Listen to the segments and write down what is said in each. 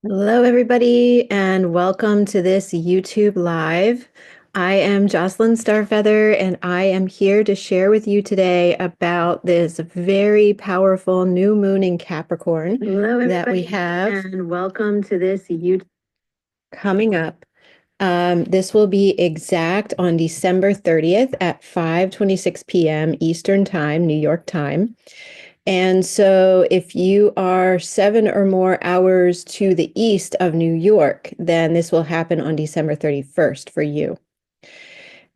Hello, everybody, and welcome to this YouTube Live. I am Jocelyn Starfeather, and I am here to share with you today about this very powerful new moon in Capricorn that we have. And welcome to this YouTube coming up. This will be exact on December 30th at 5:26 p.m. Eastern Time, New York time. And so if you are 7 or more hours to the east of New York, then this will happen on December 31st for you.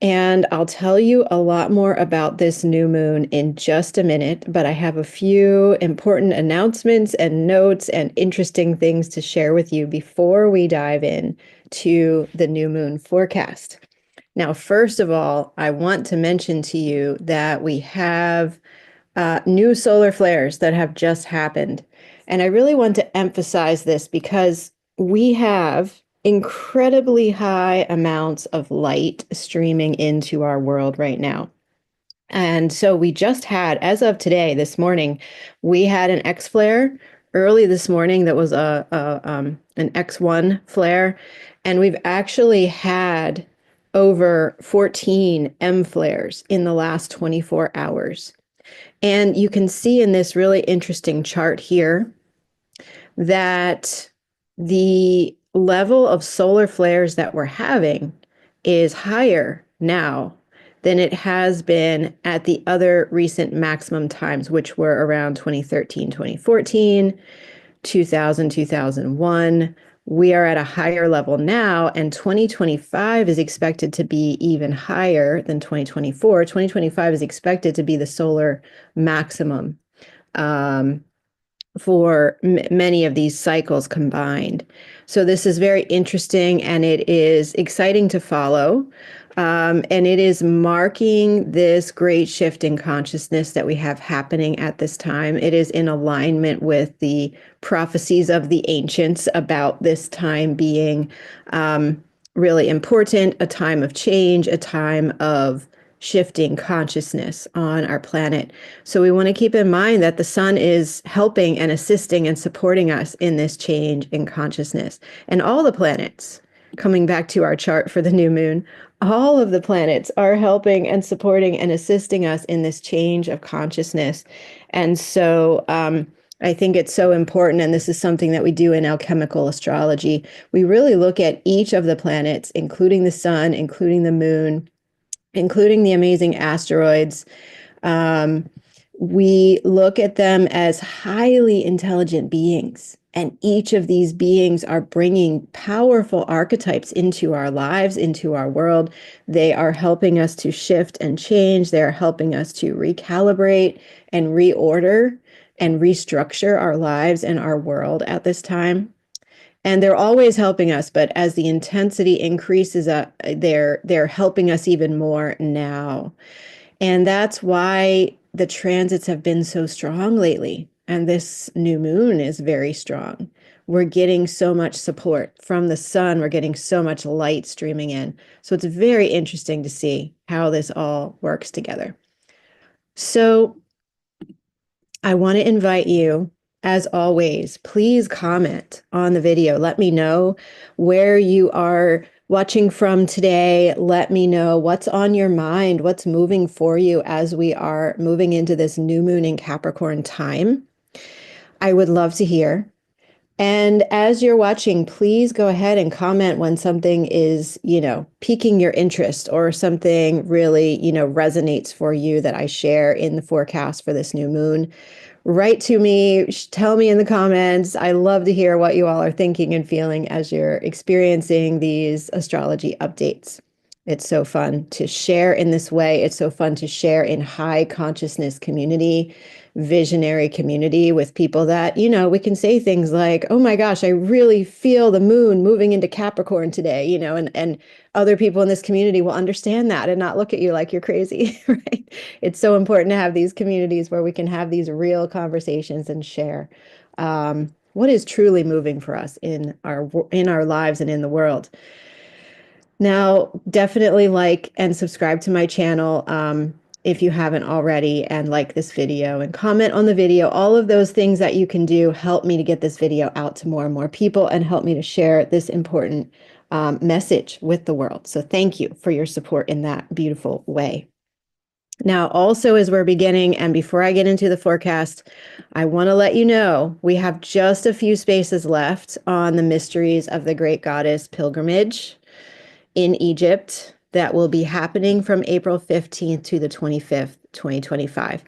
And I'll tell you a lot more about this new moon in just a minute, but I have a few important announcements and notes and interesting things to share with you before we dive in to the new moon forecast. Now, first of all, I want to mention to you that we have new solar flares that have just happened. And I really want to emphasize this because we have incredibly high amounts of light streaming into our world right now. And so we just had, as of today, this morning, we had an X flare early this morning that was an X1 flare. And we've actually had over 14 M flares in the last 24 hours. And you can see in this really interesting chart here that the level of solar flares that we're having is higher now than it has been at the other recent maximum times, which were around 2013, 2014, 2000, 2001. We are at a higher level now, and 2025 is expected to be even higher than 2024. 2025 is expected to be the solar maximum for many of these cycles combined. So this is very interesting, and it is exciting to follow. And it is marking this great shift in consciousness that we have happening at this time. It is in alignment with the prophecies of the ancients about this time being really important, a time of change, a time of shifting consciousness on our planet. So we want to keep in mind that the sun is helping and assisting and supporting us in this change in consciousness. And all the planets, coming back to our chart for the new moon, all of the planets are helping and supporting and assisting us in this change of consciousness. And so I think it's so important, and this is something that we do in alchemical astrology. We really look at each of the planets, including the sun, including the moon, including the amazing asteroids. Um, we look at them as highly intelligent beings. And each of these beings are bringing powerful archetypes into our lives, into our world. They are helping us to shift and change. They are helping us to recalibrate and reorder and restructure our lives and our world at this time. And they're always helping us, but as the intensity increases, they're helping us even more now. And that's why the transits have been so strong lately. And this new moon is very strong. We're getting so much support from the sun. We're getting so much light streaming in. So it's very interesting to see how this all works together. So I want to invite you, as always, please comment on the video. Let me know where you are watching from today. Let me know what's on your mind, what's moving for you as we are moving into this new moon in Capricorn time. I would love to hear. And as you're watching, please go ahead and comment when something is, piquing your interest or something really, resonates for you that I share in the forecast for this new moon. Write to me, tell me in the comments. I love to hear what you all are thinking and feeling as you're experiencing these astrology updates. It's so fun to share in this way. It's so fun to share in high consciousness community, visionary community with people that, we can say things like, oh my gosh, I really feel the moon moving into Capricorn today, and other people in this community will understand that and not look at you like you're crazy, right? It's so important to have these communities where we can have these real conversations and share what is truly moving for us in our lives and in the world. Now, definitely like and subscribe to my channel. if you haven't already, and like this video and comment on the video. All of those things that you can do help me to get this video out to more and more people and help me to share this important message with the world. So thank you for your support in that beautiful way. Now, also, as we're beginning, and before I get into the forecast, I want to let you know we have just a few spaces left on the Mysteries of the Great Goddess pilgrimage in Egypt that will be happening from April 15th to the 25th, 2025.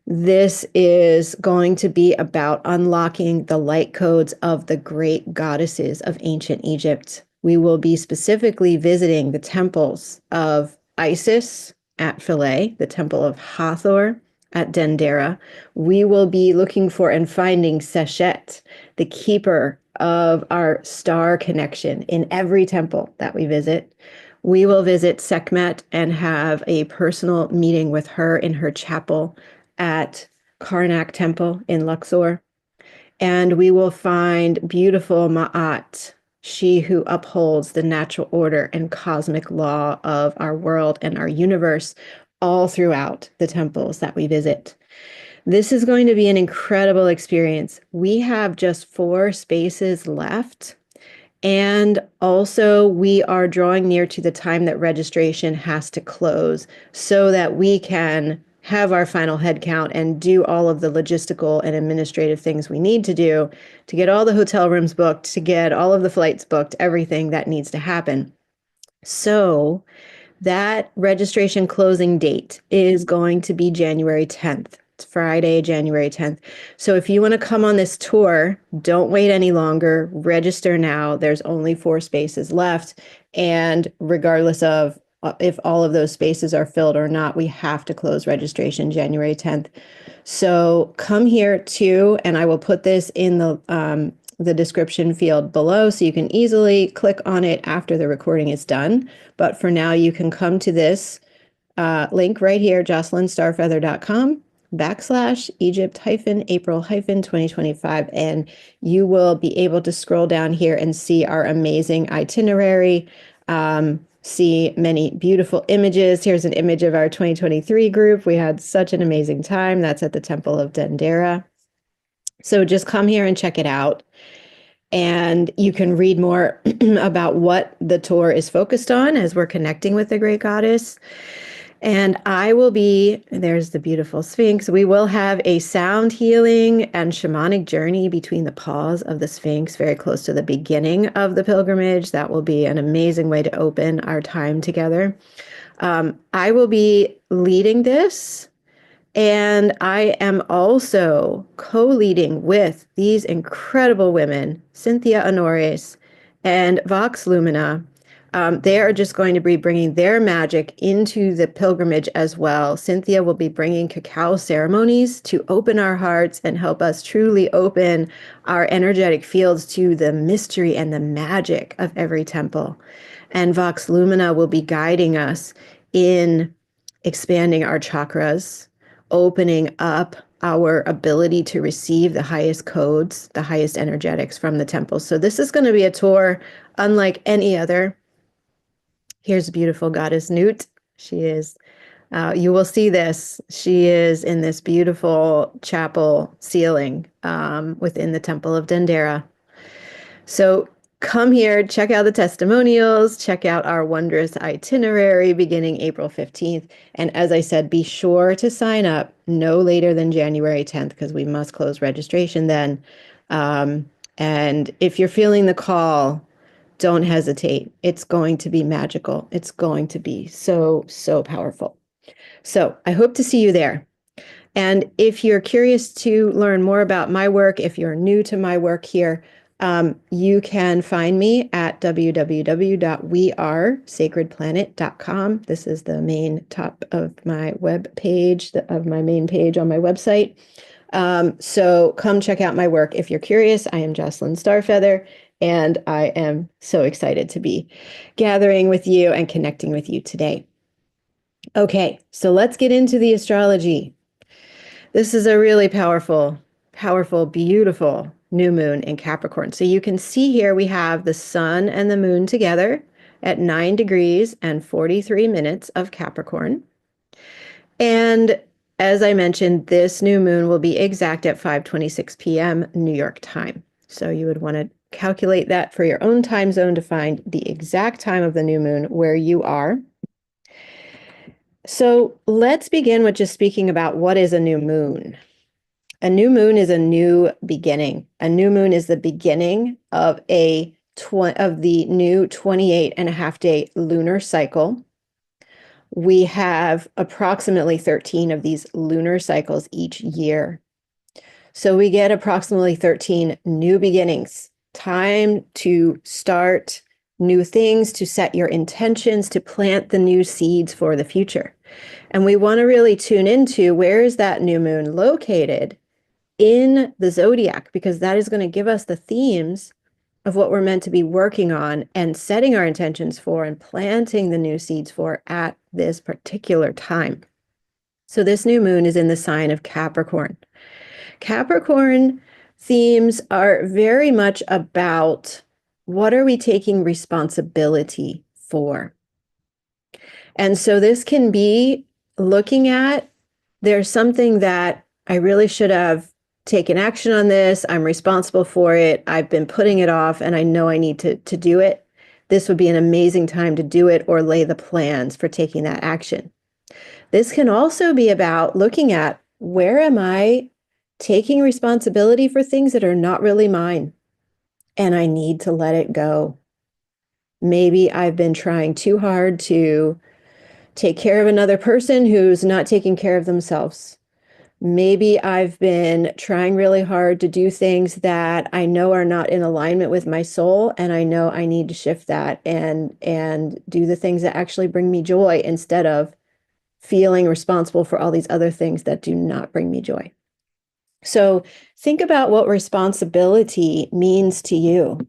This is going to be about unlocking the light codes of the great goddesses of ancient Egypt. We will be specifically visiting the temples of Isis at Philae, the temple of Hathor at Dendera. We will be looking for and finding Seshet, the keeper of our star connection, in every temple that we visit. We will visit Sekhmet and have a personal meeting with her in her chapel at Karnak Temple in Luxor. And we will find beautiful Ma'at, she who upholds the natural order and cosmic law of our world and our universe, all throughout the temples that we visit. This is going to be an incredible experience. We have just 4 spaces left. And also, we are drawing near to the time that registration has to close so that we can have our final head count and do all of the logistical and administrative things we need to do to get all the hotel rooms booked, to get all of the flights booked, everything that needs to happen. So that registration closing date is going to be January 10th. It's Friday, January 10th. So if you want to come on this tour, don't wait any longer. Register now. There's only 4 spaces left. And regardless of if all of those spaces are filled or not, we have to close registration January 10th. So come here too, and I will put this in the description field below so you can easily click on it after the recording is done. But for now, you can come to this link right here, jocelynstarfeather.com/Egypt-April-2025, and you will be able to scroll down here and see our amazing itinerary, see many beautiful images. Here's an image of our 2023 group. We had such an amazing time. That's at the Temple of Dendera. So just come here and check it out. And you can read more about what the tour is focused on as we're connecting with the great goddess. And I will be, there's the beautiful Sphinx. We will have a sound healing and shamanic journey between the paws of the Sphinx, very close to the beginning of the pilgrimage. That will be an amazing way to open our time together. I will be leading this. And I am also co-leading with these incredible women, Cynthia Honores and Vox Lumina. They are just going to be bringing their magic into the pilgrimage as well. Cynthia will be bringing cacao ceremonies to open our hearts and help us truly open our energetic fields to the mystery and the magic of every temple. And Vox Lumina will be guiding us in expanding our chakras, opening up our ability to receive the highest codes, the highest energetics from the temples. So this is going to be a tour unlike any other. Here's beautiful goddess Newt. She is, you will see this. She is in this beautiful chapel ceiling within the Temple of Dendera. So come here, check out the testimonials, check out our wondrous itinerary beginning April 15th. And as I said, be sure to sign up no later than January 10th because we must close registration then. And if you're feeling the call, don't hesitate. It's going to be magical. It's going to be so, so powerful. So I hope to see you there. And if you're curious to learn more about my work, if you're new to my work here, you can find me at www.wearesacredplanet.com. This is the main top of my web page, of my main page on my website. So come check out my work if you're curious. I am Jocelyn Starfeather, and I am so excited to be gathering with you and connecting with you today. Okay, so let's get into the astrology. This is a really powerful, beautiful new moon in Capricorn. So you can see here we have the sun and the moon together at 9 degrees and 43 minutes of Capricorn. And as I mentioned, this new moon will be exact at 5:26 p.m. New York time. So you would want to calculate that for your own time zone to find the exact time of the new moon where you are. So let's begin with just speaking about what is a new moon. A new moon is a new beginning. A new moon is the beginning of the new 28 and a half day lunar cycle. We have approximately 13 of these lunar cycles each year. So we get approximately 13 new beginnings, time to start new things, to set your intentions, to plant the new seeds for the future. And we want to really tune into where is that new moon located in the zodiac, because that is going to give us the themes of what we're meant to be working on and setting our intentions for and planting the new seeds for at this particular time. So this new moon is in the sign of Capricorn. Capricorn themes are very much about what are we taking responsibility for? And so this can be looking at, there's something that I really should have taken action on this. I'm responsible for it. I've been putting it off and I know I need to do it. This would be an amazing time to do it or lay the plans for taking that action. This can also be about looking at, where am I taking responsibility for things that are not really mine and I need to let it go. Maybe I've been trying too hard to take care of another person who's not taking care of themselves. Maybe I've been trying really hard to do things that I know are not in alignment with my soul, and I know I need to shift that and do the things that actually bring me joy instead of feeling responsible for all these other things that do not bring me joy. So think about what responsibility means to you.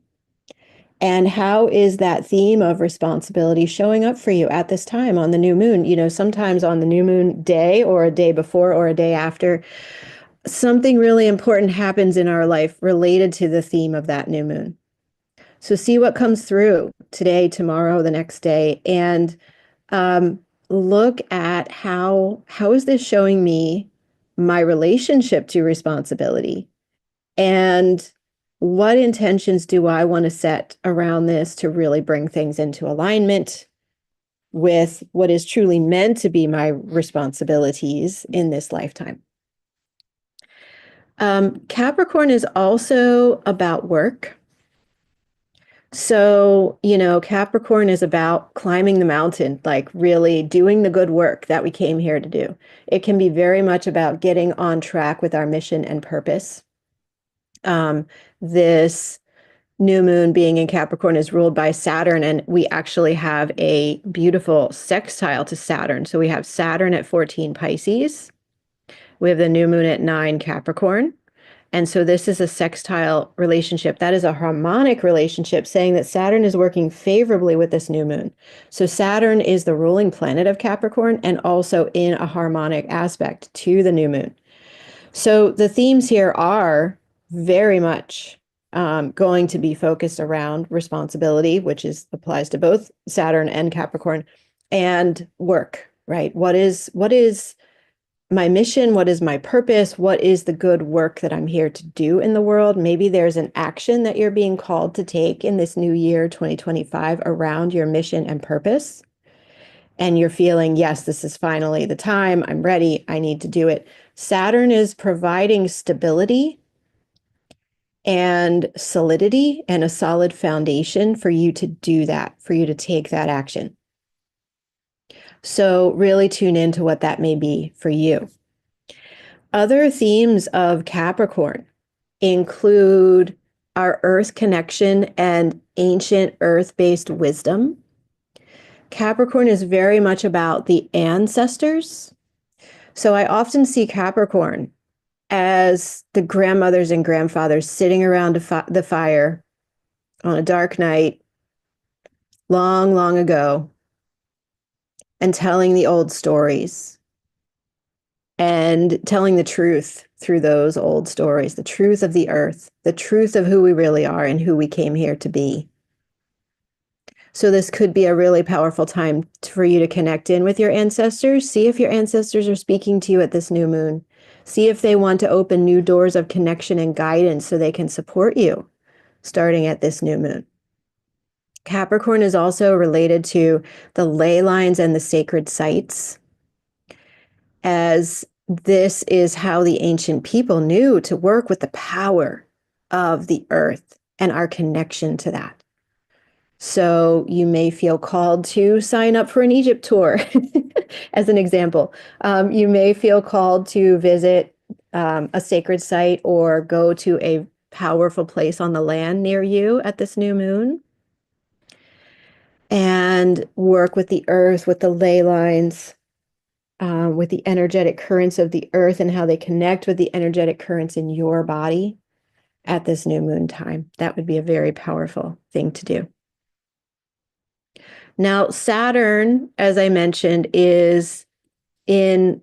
And how is that theme of responsibility showing up for you at this time on the new moon? You know, sometimes on the new moon day or a day before or a day after, something really important happens in our life related to the theme of that new moon. So see what comes through today, tomorrow, the next day, and look at how is this showing me my relationship to responsibility, and what intentions do I want to set around this to really bring things into alignment with what is truly meant to be my responsibilities in this lifetime. Capricorn is also about work. So, you know, Capricorn is about climbing the mountain, like really doing the good work that we came here to do. It can be very much about getting on track with our mission and purpose. This new moon being in Capricorn is ruled by Saturn, and we actually have a beautiful sextile to Saturn. So we have Saturn at 14 Pisces. We have the new moon at 9 Capricorn. And so this is a sextile relationship. That is a harmonic relationship, saying that Saturn is working favorably with this new moon. So Saturn is the ruling planet of Capricorn and also in a harmonic aspect to the new moon. So the themes here are very much going to be focused around responsibility, which applies to both Saturn and Capricorn, and work, right? What is my mission? What is my purpose? What is the good work that I'm here to do in the world? Maybe there's an action that you're being called to take in this new year, 2025, around your mission and purpose. And you're feeling, yes, this is finally the time. I'm ready. I need to do it. Saturn is providing stability and solidity and a solid foundation for you to do that, for you to take that action. So really tune into what that may be for you. Other themes of Capricorn include our earth connection and ancient earth-based wisdom. Capricorn is very much about the ancestors. So I often see Capricorn as the grandmothers and grandfathers sitting around the fire on a dark night long, long ago and telling the old stories and telling the truth through those old stories, the truth of the earth, the truth of who we really are and who we came here to be. So this could be a really powerful time for you to connect in with your ancestors. See if your ancestors are speaking to you at this new moon. See if they want to open new doors of connection and guidance so they can support you starting at this new moon. Capricorn is also related to the ley lines and the sacred sites, as this is how the ancient people knew to work with the power of the earth and our connection to that. So you may feel called to sign up for an Egypt tour, as an example. You may feel called to visit a sacred site or go to a powerful place on the land near you at this new moon and work with the earth, with the ley lines, with the energetic currents of the earth and how they connect with the energetic currents in your body at this new moon time. That would be a very powerful thing to do. Now, Saturn, as I mentioned, is in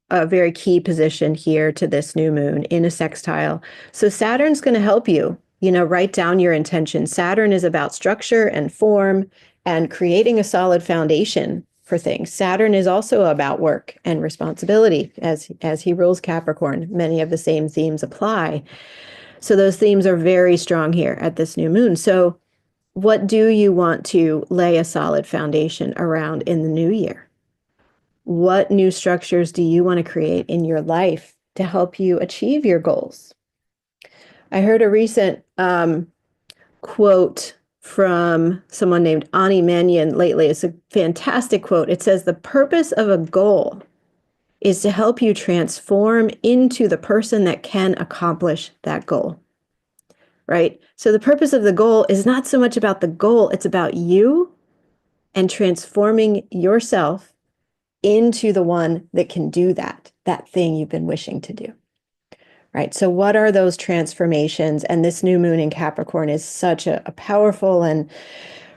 a very key position here to this new moon in a sextile. So Saturn's going to help you, write down your intention. Saturn is about structure and form and creating a solid foundation for things. Saturn is also about work and responsibility as he rules Capricorn. Many of the same themes apply. So those themes are very strong here at this new moon. So what do you want to lay a solid foundation around in the new year? What new structures do you want to create in your life to help you achieve your goals? I heard a recent quote from someone named Ani Mannion lately. It's a fantastic quote. It says, "The purpose of a goal is to help you transform into the person that can accomplish that goal." Right? So the purpose of the goal is not so much about the goal, it's about you and transforming yourself into the one that can do that thing you've been wishing to do. Right? So what are those transformations? And this new moon in Capricorn is such a powerful and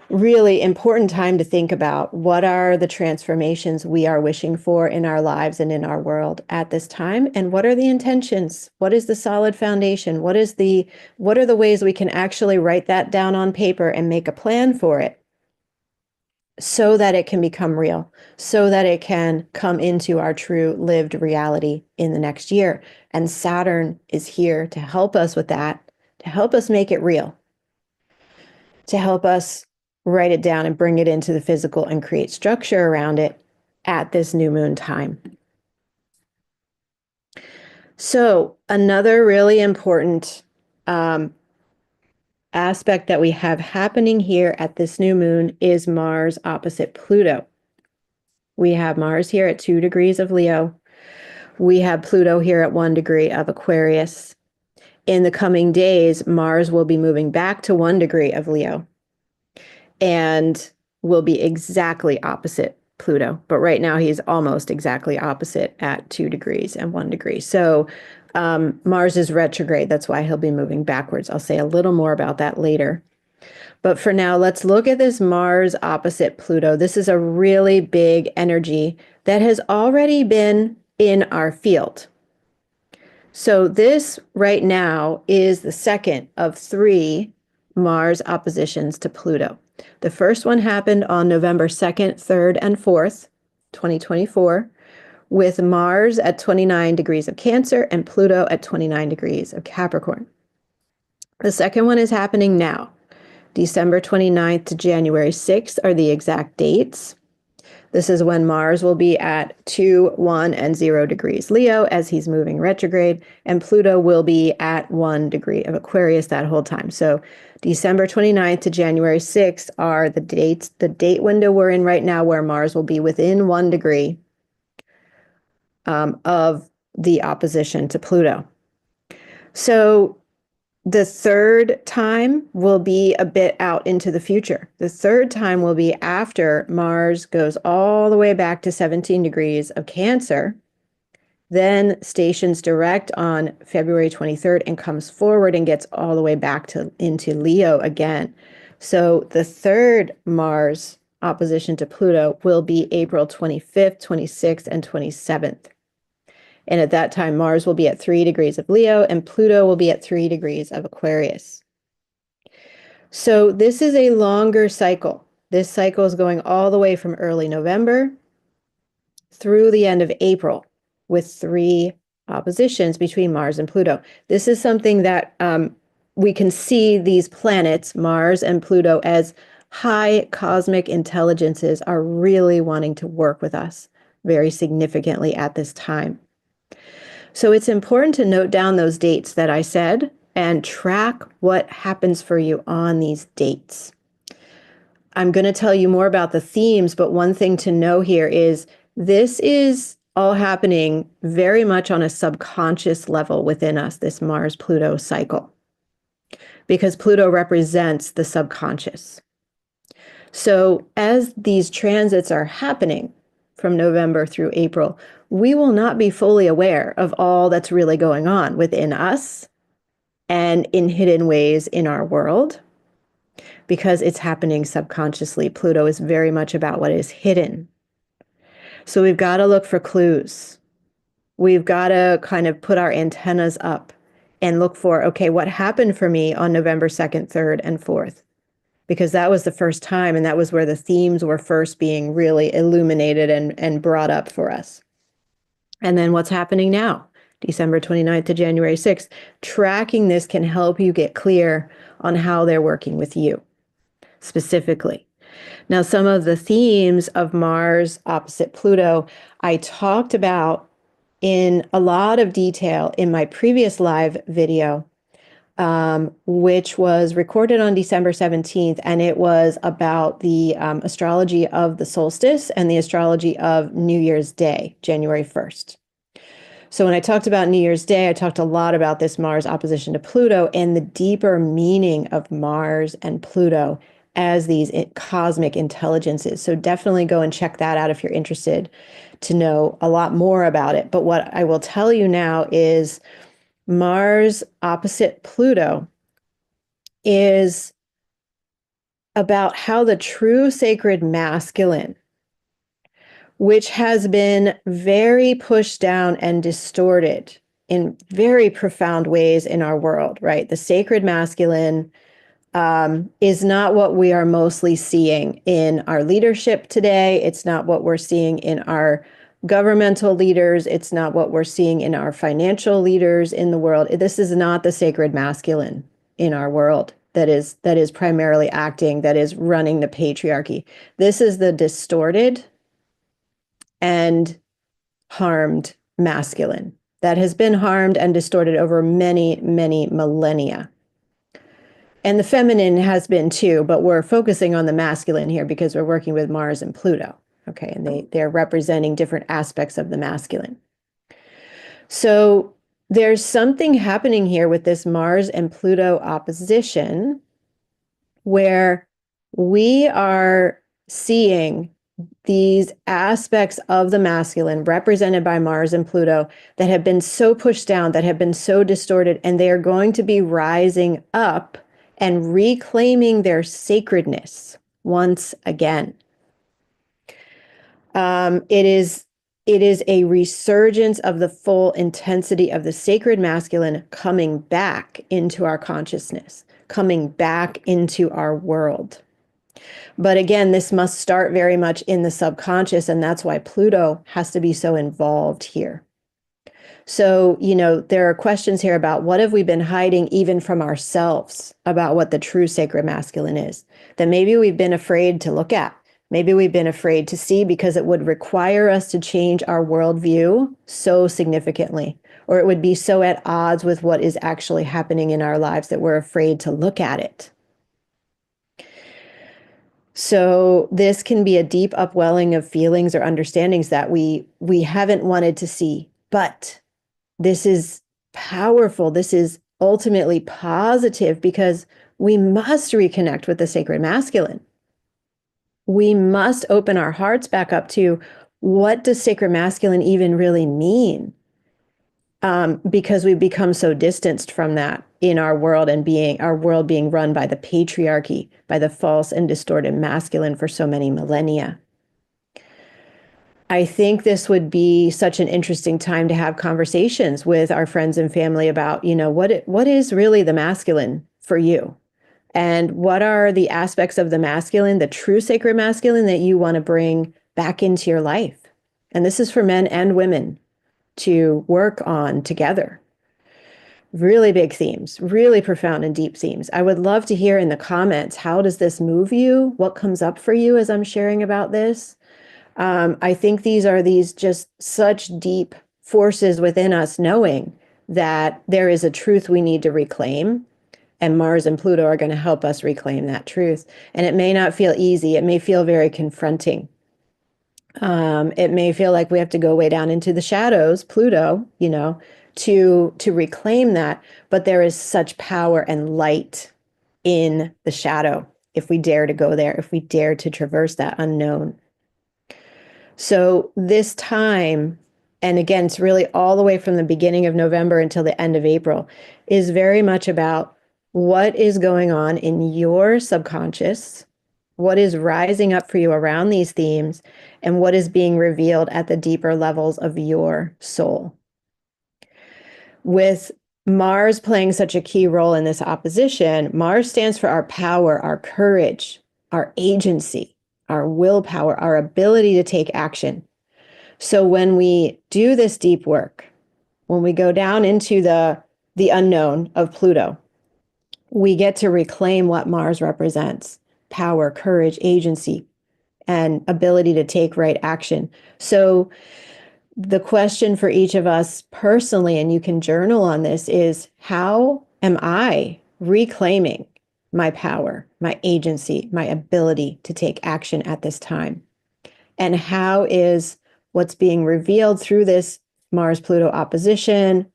really important time to think about what are the transformations we are wishing for in our lives and in our world at this time, and what are the intentions? What is the solid foundation? What are the ways we can actually write that down on paper and make a plan for it so that it can become real, so that it can come into our true lived reality in the next year. And Saturn is here to help us with that, to help us make it real, to help us write it down and bring it into the physical and create structure around it at this new moon time. So another really important aspect that we have happening here at this new moon is Mars opposite Pluto. We have Mars here at 2 degrees of Leo. We have Pluto here at 1 degree of Aquarius. In the coming days, Mars will be moving back to 1 degree of Leo and will be exactly opposite Pluto. But right now he's almost exactly opposite at 2 degrees and 1 degree. So Mars is retrograde. That's why he'll be moving backwards. I'll say a little more about that later. But for now, let's look at this Mars opposite Pluto. This is a really big energy that has already been in our field. So this right now is the second of 3 Mars oppositions to Pluto. The first one happened on November 2nd, 3rd, and 4th, 2024, with Mars at 29 degrees of Cancer and Pluto at 29 degrees of Capricorn. The second one is happening now. December 29th to January 6th are the exact dates. This is when Mars will be at 2, 1, and 0 degrees Leo as he's moving retrograde, and Pluto will be at 1 degree of Aquarius that whole time. So December 29th to January 6th are the dates, the date window we're in right now where Mars will be within 1 degree of the opposition to Pluto. So the third time will be a bit out into the future. The third time will be after Mars goes all the way back to 17 degrees of Cancer, then stations direct on February 23rd and comes forward and gets all the way back into Leo again. So the third Mars opposition to Pluto will be April 25th, 26th, and 27th. And at that time, Mars will be at 3 degrees of Leo and Pluto will be at 3 degrees of Aquarius. So this is a longer cycle. This cycle is going all the way from early November through the end of April with 3 oppositions between Mars and Pluto. This is something that we can see these planets, Mars and Pluto, as high cosmic intelligences are really wanting to work with us very significantly at this time. So it's important to note down those dates that I said and track what happens for you on these dates. I'm going to tell you more about the themes, but one thing to know here is this is all happening very much on a subconscious level within us, this Mars-Pluto cycle, because Pluto represents the subconscious. So as these transits are happening from November through April, we will not be fully aware of all that's really going on within us and in hidden ways in our world, because it's happening subconsciously. Pluto is very much about what is hidden. So we've got to look for clues. We've got to kind of put our antennas up and look for, okay, what happened for me on November 2nd, 3rd, and 4th? Because that was the first time, and that was where the themes were first being really illuminated and brought up for us. And then what's happening now, December 29th to January 6th. Tracking this can help you get clear on how they're working with you specifically. Now, some of the themes of Mars opposite Pluto, I talked about in a lot of detail in my previous live video, which was recorded on December 17th, and it was about the astrology of the solstice and the astrology of New Year's Day, January 1st. So when I talked about New Year's Day, I talked a lot about this Mars opposition to Pluto and the deeper meaning of Mars and Pluto as these cosmic intelligences. So definitely go and check that out if you're interested to know a lot more about it. But what I will tell you now is Mars opposite Pluto is about how the true sacred masculine, which has been very pushed down and distorted in very profound ways in our world, right? The sacred masculine is not what we are mostly seeing in our leadership today. It's not what we're seeing in our governmental leaders. It's not what we're seeing in our financial leaders in the world. This is not the sacred masculine in our world that is primarily acting, that is running the patriarchy. This is the distorted and harmed masculine that has been harmed and distorted over many, many millennia. And the feminine has been too, but we're focusing on the masculine here because we're working with Mars and Pluto. Okay, and they're representing different aspects of the masculine. So there's something happening here with this Mars and Pluto opposition where we are seeing these aspects of the masculine represented by Mars and Pluto that have been so pushed down, that have been so distorted, and they are going to be rising up and reclaiming their sacredness once again. It is a resurgence of the full intensity of the sacred masculine coming back into our consciousness, coming back into our world. But again, this must start very much in the subconscious, and that's why Pluto has to be so involved here. So, there are questions here about what have we been hiding even from ourselves about what the true sacred masculine is, that maybe we've been afraid to look at. Maybe we've been afraid to see because it would require us to change our worldview so significantly, or it would be so at odds with what is actually happening in our lives that we're afraid to look at it. So this can be a deep upwelling of feelings or understandings that we haven't wanted to see, but this is powerful. This is ultimately positive because we must reconnect with the sacred masculine. We must open our hearts back up to what does sacred masculine even really mean? Because we've become so distanced from that in our world and our world being run by the patriarchy, by the false and distorted masculine for so many millennia. I think this would be such an interesting time to have conversations with our friends and family about, what is really the masculine for you? And what are the aspects of the masculine, the true sacred masculine, that you want to bring back into your life? And this is for men and women to work on together. Really big themes, really profound and deep themes. I would love to hear in the comments, how does this move you? What comes up for you as I'm sharing about this? I think these just such deep forces within us, knowing that there is a truth we need to reclaim, and Mars and Pluto are going to help us reclaim that truth. And it may not feel easy. It may feel very confronting. It may feel like we have to go way down into the shadows, Pluto, to reclaim that. But there is such power and light in the shadow if we dare to go there, if we dare to traverse that unknown. So this time, and again, it's really all the way from the beginning of November until the end of April, is very much about what is going on in your subconscious, what is rising up for you around these themes, and what is being revealed at the deeper levels of your soul. With Mars playing such a key role in this opposition, Mars stands for our power, our courage, our agency, our willpower, our ability to take action. So when we do this deep work, when we go down into the unknown of Pluto, we get to reclaim what Mars represents: power, courage, agency, and ability to take right action. So the question for each of us personally, and you can journal on this, is how am I reclaiming my power, my agency, my ability to take action at this time? And how is what's being revealed through this Mars-Pluto opposition,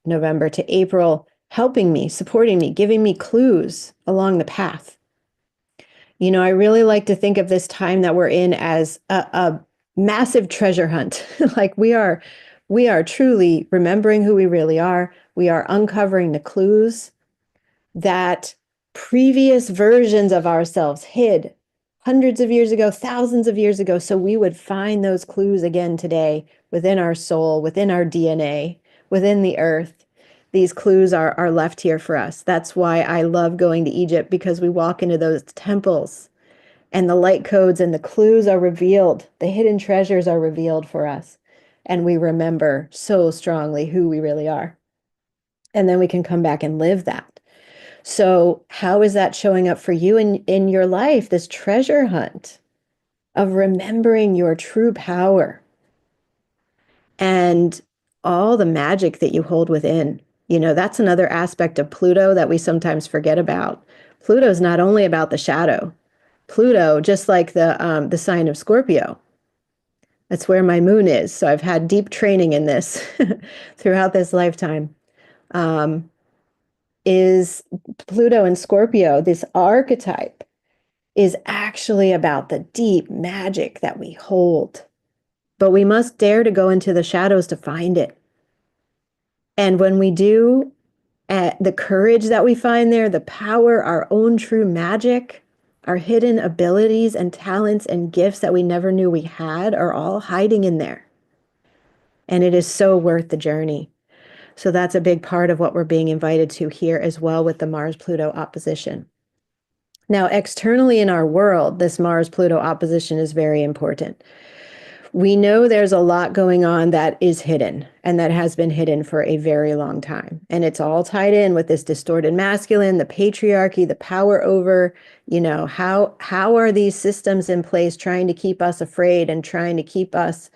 November to April, helping me, supporting me, giving me clues along the path? I really like to think of this time that we're in as a massive treasure hunt. Like we are truly remembering who we really are. We are uncovering the clues that previous versions of ourselves hid hundreds of years ago, thousands of years ago. So we would find those clues again today within our soul, within our DNA, within the earth. These clues are left here for us. That's why I love going to Egypt, because we walk into those temples and the light codes and the clues are revealed. The hidden treasures are revealed for us. And we remember so strongly who we really are. And then we can come back and live that. So how is that showing up for you in your life, this treasure hunt of remembering your true power and all the magic that you hold within? That's another aspect of Pluto that we sometimes forget about. Pluto is not only about the shadow. Pluto, just like the sign of Scorpio, that's where my moon is. So I've had deep training in this throughout this lifetime. Is Pluto and Scorpio, this archetype, is actually about the deep magic that we hold. But we must dare to go into the shadows to find it. And when we do, the courage that we find there, the power, our own true magic, our hidden abilities and talents and gifts that we never knew we had, are all hiding in there. And it is so worth the journey. So that's a big part of what we're being invited to here as well with the Mars-Pluto opposition. Now, externally in our world, this Mars-Pluto opposition is very important. We know there's a lot going on that is hidden and that has been hidden for a very long time. And it's all tied in with this distorted masculine, the patriarchy, the power over, how are these systems in place trying to keep us afraid and trying to keep us,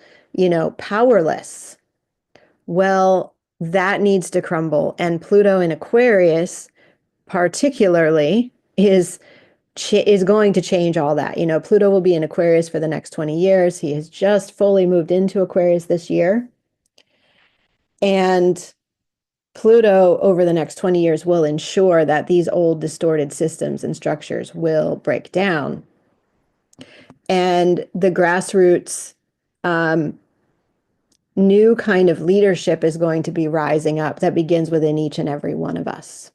powerless? Well, that needs to crumble. And Pluto in Aquarius particularly is going to change all that. Pluto will be in Aquarius for the next 20 years. He has just fully moved into Aquarius this year. And Pluto over the next 20 years will ensure that these old distorted systems and structures will break down. And the grassroots, new kind of leadership is going to be rising up that begins within each and every one of us.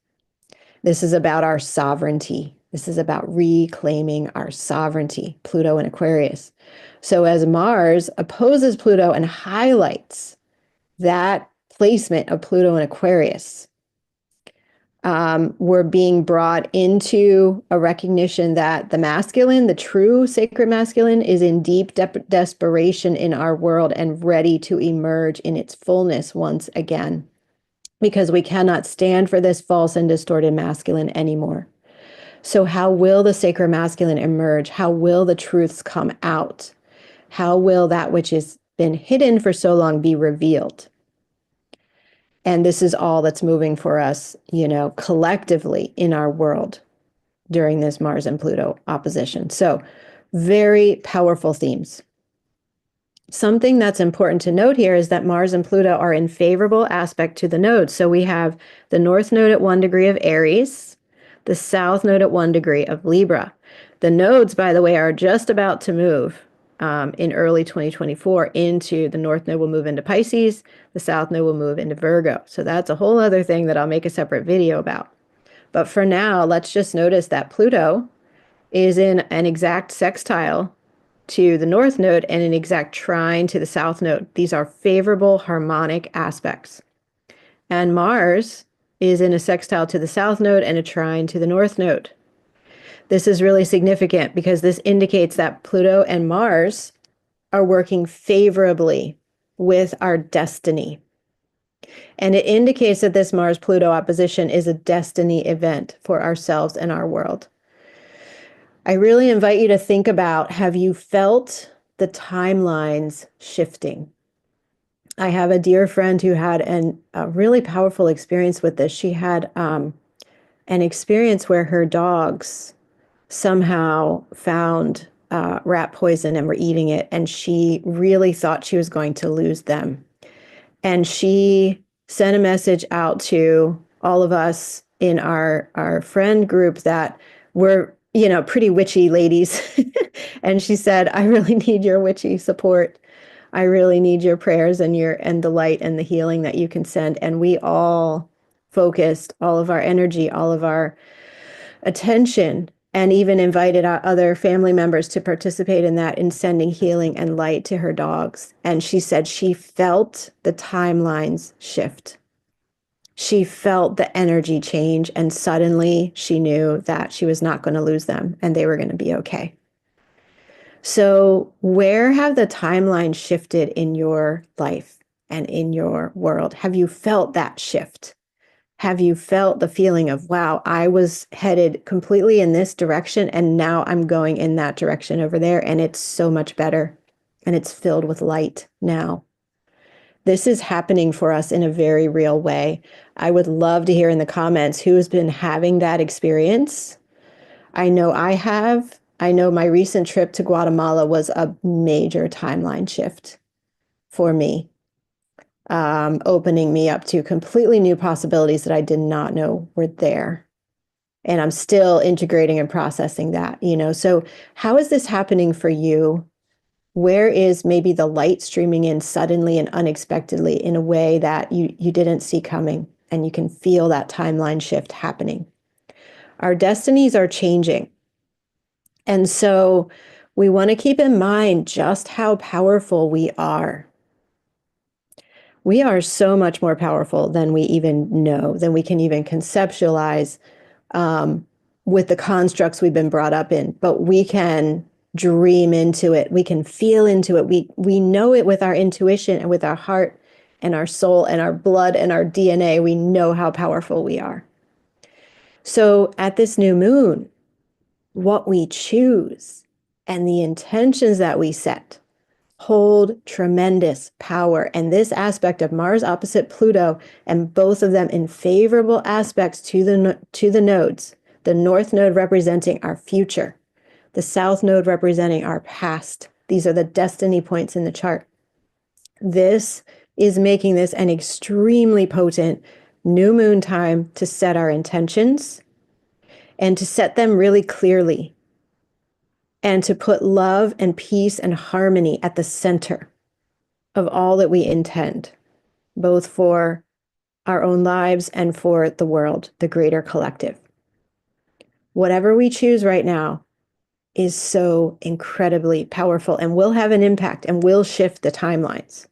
This is about our sovereignty. This is about reclaiming our sovereignty, Pluto in Aquarius. So as Mars opposes Pluto and highlights that placement of Pluto in Aquarius, We're being brought into a recognition that the masculine, the true sacred masculine, is in deep desperation in our world and ready to emerge in its fullness once again, because we cannot stand for this false and distorted masculine anymore. So how will the sacred masculine emerge? How will the truths come out? How will that which has been hidden for so long be revealed? And this is all that's moving for us, collectively in our world during this Mars and Pluto opposition. So very powerful themes. Something that's important to note here is that Mars and Pluto are in favorable aspect to the nodes. So we have the north node at 1 degree of Aries, the south node at 1 degree of Libra. The nodes, by the way, are just about to move in early 2024 into the north node will move into Pisces, the south node will move into Virgo. So that's a whole other thing that I'll make a separate video about. But for now, let's just notice that Pluto is in an exact sextile to the north node and an exact trine to the south node. These are favorable harmonic aspects. And Mars is in a sextile to the south node and a trine to the north node. This is really significant because this indicates that Pluto and Mars are working favorably with our destiny. And it indicates that this Mars-Pluto opposition is a destiny event for ourselves and our world. I really invite you to think about, have you felt the timelines shifting? I have a dear friend who had a really powerful experience with this. She had an experience where her dogs somehow found rat poison and were eating it, and she really thought she was going to lose them. And she sent a message out to all of us in our friend group that were, pretty witchy ladies. And she said, I really need your witchy support. I really need your prayers and the light and the healing that you can send. And we all focused all of our energy, all of our attention, and even invited our other family members to participate in that, in sending healing and light to her dogs. And she said she felt the timelines shift. She felt the energy change, and suddenly she knew that she was not going to lose them and they were going to be okay. So where have the timelines shifted in your life and in your world? Have you felt that shift? Have you felt the feeling of, wow, I was headed completely in this direction and now I'm going in that direction over there, and it's so much better and it's filled with light now? This is happening for us in a very real way. I would love to hear in the comments who has been having that experience. I know I have. I know my recent trip to Guatemala was a major timeline shift for me. Opening me up to completely new possibilities that I did not know were there. And I'm still integrating and processing that, So how is this happening for you? Where is maybe the light streaming in suddenly and unexpectedly in a way that you didn't see coming, and you can feel that timeline shift happening? Our destinies are changing. And so we want to keep in mind just how powerful we are. We are so much more powerful than we even know, than we can even conceptualize with the constructs we've been brought up in. But we can dream into it. We can feel into it. We know it with our intuition and with our heart and our soul and our blood and our DNA. We know how powerful we are. So at this new moon, what we choose and the intentions that we set hold tremendous power. And this aspect of Mars opposite Pluto, and both of them in favorable aspects to the nodes, the north node representing our future, the south node representing our past. These are the destiny points in the chart. This is making this an extremely potent new moon time to set our intentions and to set them really clearly, and to put love and peace and harmony at the center of all that we intend, both for our own lives and for the world, the greater collective. Whatever we choose right now is so incredibly powerful and will have an impact and will shift the timelines.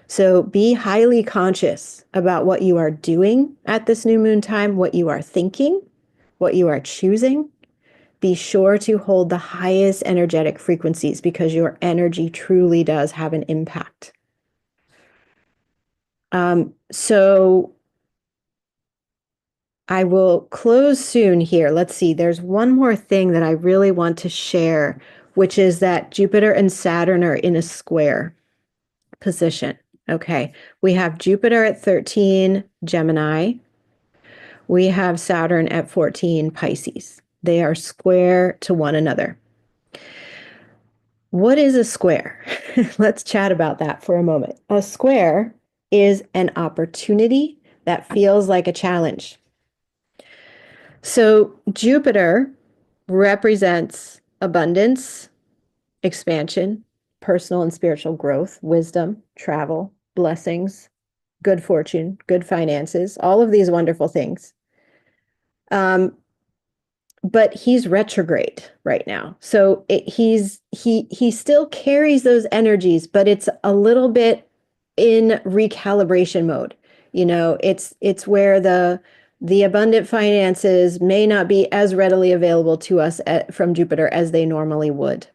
So be highly conscious about what you are doing at this new moon time, what you are thinking, what you are choosing. Be sure to hold the highest energetic frequencies because your energy truly does have an impact. So I will close soon here. Let's see. There's one more thing that I really want to share, which is that Jupiter and Saturn are in a square position. Okay. We have Jupiter at 13 Gemini. We have Saturn at 14 Pisces. They are square to one another. What is a square? Let's chat about that for a moment. A square is an opportunity that feels like a challenge. So Jupiter represents abundance, expansion, personal and spiritual growth, wisdom, travel, blessings, good fortune, good finances, all of these wonderful things. But he's retrograde right now. So he still carries those energies, but it's a little bit in recalibration mode. You know, it's where the abundant finances may not be as readily available to us from Jupiter as they normally would.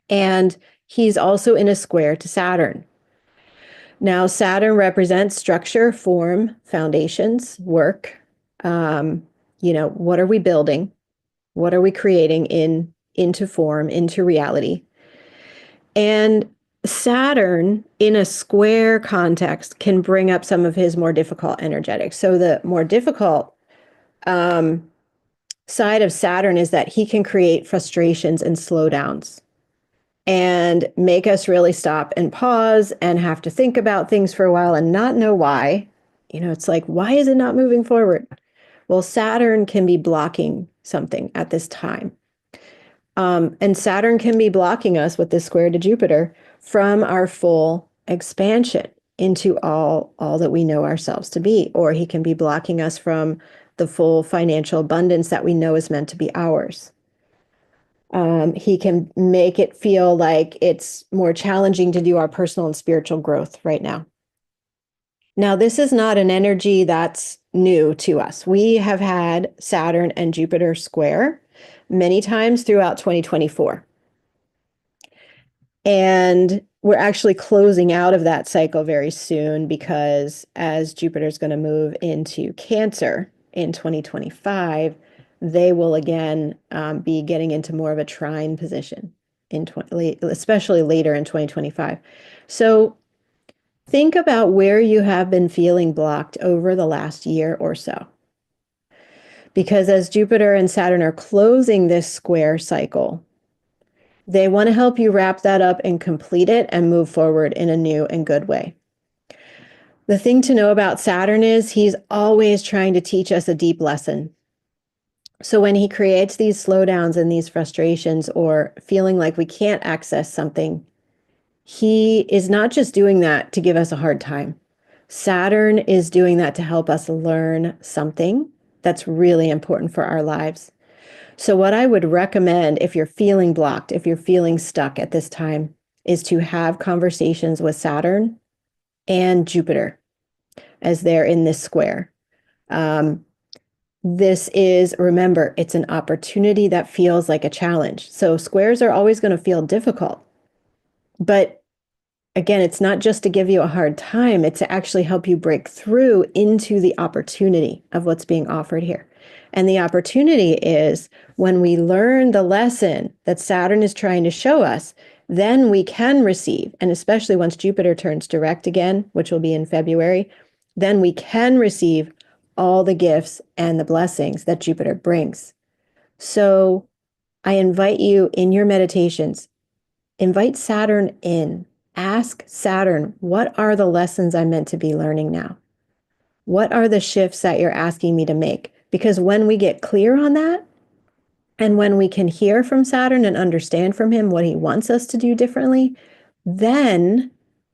And he's also in a square to Saturn. Now, Saturn represents structure, form, foundations, work. What are we building? What are we creating into form, into reality? And Saturn in a square context can bring up some of his more difficult energetics. So the more difficult side of Saturn is that he can create frustrations and slowdowns and make us really stop and pause and have to think about things for a while and not know why. You know, it's like, why is it not moving forward? Well, Saturn can be blocking something at this time. And Saturn can be blocking us with this square to Jupiter from our full expansion into all that we know ourselves to be, or he can be blocking us from the full financial abundance that we know is meant to be ours. He can make it feel like it's more challenging to do our personal and spiritual growth right now. Now, this is not an energy that's new to us. We have had Saturn and Jupiter square many times throughout 2024. And we're actually closing out of that cycle very soon because as Jupiter's going to move into Cancer in 2025, they will again be getting into more of a trine position especially later in 2025. So think about where you have been feeling blocked over the last year or so. Because as Jupiter and Saturn are closing this square cycle, they want to help you wrap that up and complete it and move forward in a new and good way. The thing to know about Saturn is he's always trying to teach us a deep lesson. So when he creates these slowdowns and these frustrations or feeling like we can't access something, he is not just doing that to give us a hard time. Saturn is doing that to help us learn something that's really important for our lives. So what I would recommend if you're feeling blocked, if you're feeling stuck at this time, is to have conversations with Saturn and Jupiter as they're in this square. This is, remember, it's an opportunity that feels like a challenge. So squares are always going to feel difficult. But again, it's not just to give you a hard time, it's to actually help you break through into the opportunity of what's being offered here. And the opportunity is when we learn the lesson that Saturn is trying to show us, then we can receive, and especially once Jupiter turns direct again, which will be in February, then we can receive all the gifts and the blessings that Jupiter brings. So I invite you in your meditations, invite Saturn in. Ask Saturn, what are the lessons I'm meant to be learning now? What are the shifts that you're asking me to make? Because when we get clear on that, and when we can hear from Saturn and understand from him what he wants us to do differently, then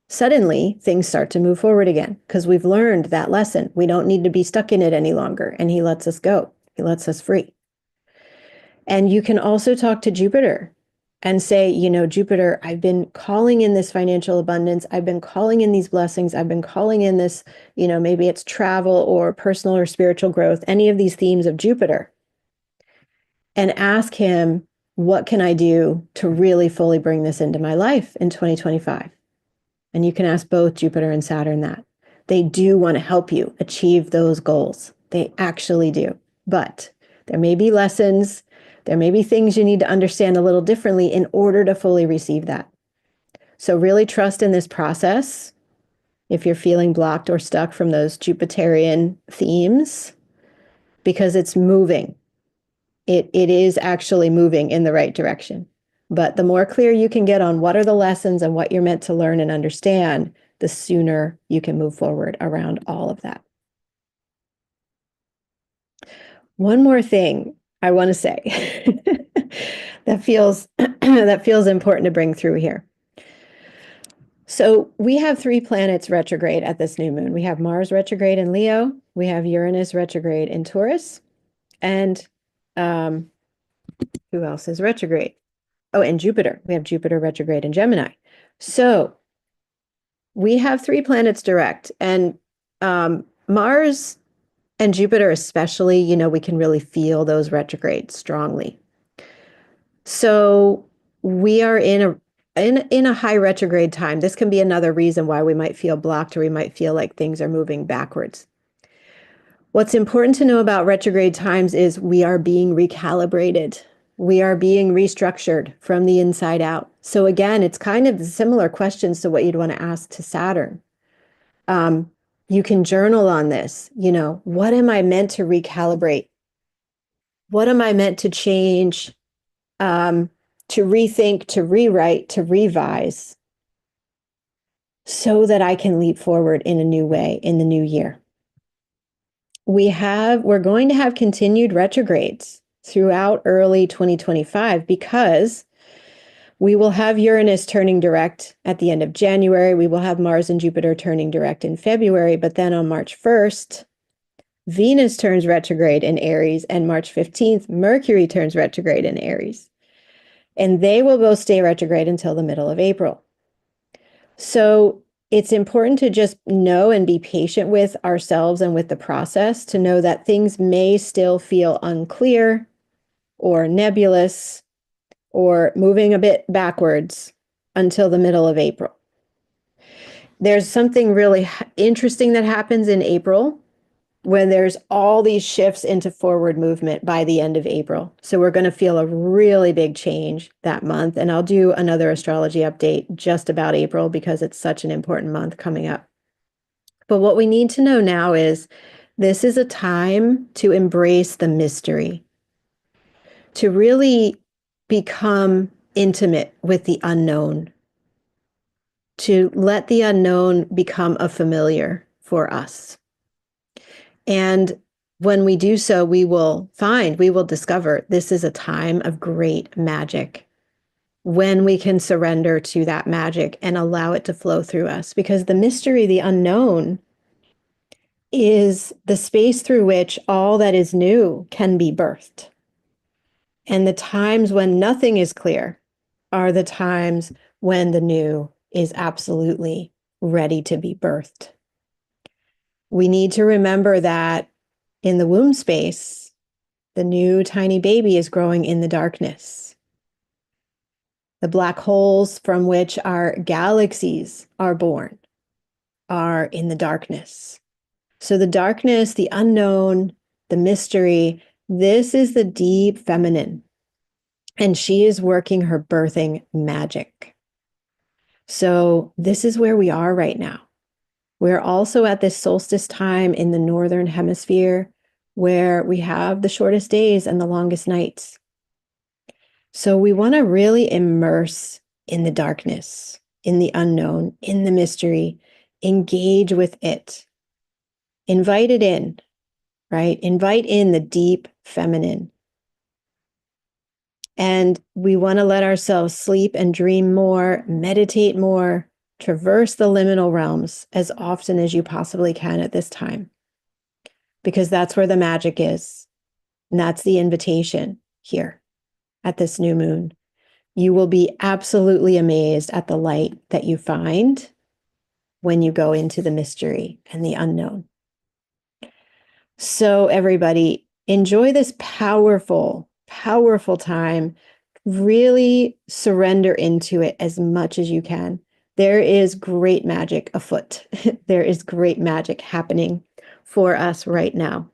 suddenly things start to move forward again because we've learned that lesson. We don't need to be stuck in it any longer. And he lets us go. He lets us free. And you can also talk to Jupiter and say, Jupiter, I've been calling in this financial abundance. I've been calling in these blessings. I've been calling in this, maybe it's travel or personal or spiritual growth, any of these themes of Jupiter, and ask him, what can I do to really fully bring this into my life in 2025? And you can ask both Jupiter and Saturn that. They do want to help you achieve those goals. They actually do. But there may be lessons, there may be things you need to understand a little differently in order to fully receive that. So really trust in this process. If you're feeling blocked or stuck from those Jupiterian themes, because it's moving. It is actually moving in the right direction. But the more clear you can get on what are the lessons and what you're meant to learn and understand, the sooner you can move forward around all of that. One more thing I want to say that feels important to bring through here. So we have 3 planets retrograde at this new moon. We have Mars retrograde in Leo, we have Uranus retrograde in Taurus, and who else is retrograde? Oh, and Jupiter. We have Jupiter retrograde in Gemini. So we have 3 planets direct, and Mars and Jupiter especially, we can really feel those retrogrades strongly. So we are in a high retrograde time. This can be another reason why we might feel blocked or we might feel like things are moving backwards. What's important to know about retrograde times is we are being recalibrated. We are being restructured from the inside out. So again, it's kind of similar questions to what you'd want to ask to Saturn. You can journal on this. What am I meant to recalibrate? What am I meant to change, to rethink, to rewrite, to revise, so that I can leap forward in a new way in the new year? We're going to have continued retrogrades throughout early 2025 because we will have Uranus turning direct at the end of January. We will have Mars and Jupiter turning direct in February, but then on March 1st, Venus turns retrograde in Aries, and March 15th, Mercury turns retrograde in Aries. And they will both stay retrograde until the middle of April. So it's important to just know and be patient with ourselves and with the process to know that things may still feel unclear or nebulous or moving a bit backwards until the middle of April. There's something really interesting that happens in April when there's all these shifts into forward movement by the end of April. So we're going to feel a really big change that month. And I'll do another astrology update just about April because it's such an important month coming up. But what we need to know now is this is a time to embrace the mystery, to really become intimate with the unknown, to let the unknown become a familiar for us. And when we do so, we will discover this is a time of great magic when we can surrender to that magic and allow it to flow through us. Because the mystery, the unknown, is the space through which all that is new can be birthed. And the times when nothing is clear are the times when the new is absolutely ready to be birthed. We need to remember that in the womb space, the new tiny baby is growing in the darkness. The black holes from which our galaxies are born are in the darkness. So the darkness, the unknown, the mystery, this is the deep feminine. And she is working her birthing magic. So this is where we are right now. We're also at this solstice time in the northern hemisphere where we have the shortest days and the longest nights. So we want to really immerse in the darkness, in the unknown, in the mystery, engage with it. Invite it in, right? Invite in the deep feminine. And we want to let ourselves sleep and dream more, meditate more, traverse the liminal realms as often as you possibly can at this time, because that's where the magic is. And that's the invitation here at this new moon, You will be absolutely amazed at the light that you find when you go into the mystery and the unknown. So, everybody, enjoy this powerful, powerful time. Really surrender into it as much as you can. There is great magic afoot. There is great magic happening for us right now.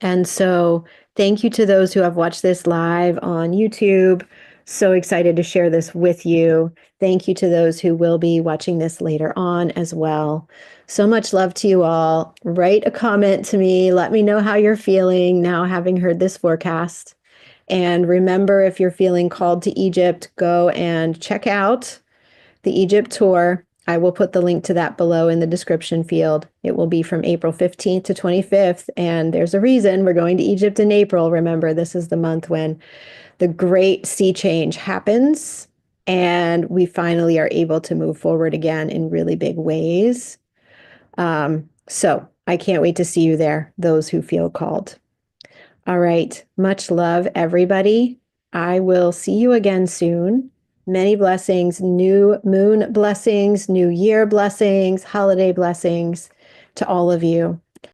And so, thank you to those who have watched this live on YouTube. So excited to share this with you. Thank you to those who will be watching this later on as well. So much love to you all. Write a comment to me. Let me know how you're feeling now, having heard this forecast. And remember, if you're feeling called to Egypt, go and check out the Egypt tour. I will put the link to that below in the description field. It will be from April 15th to 25th. And there's a reason we're going to Egypt in April. Remember, this is the month when the great sea change happens and we finally are able to move forward again in really big ways. So I can't wait to see you there, those who feel called. All right. Much love, everybody. I will see you again soon. Many blessings, new moon blessings, new year blessings, holiday blessings to all of you.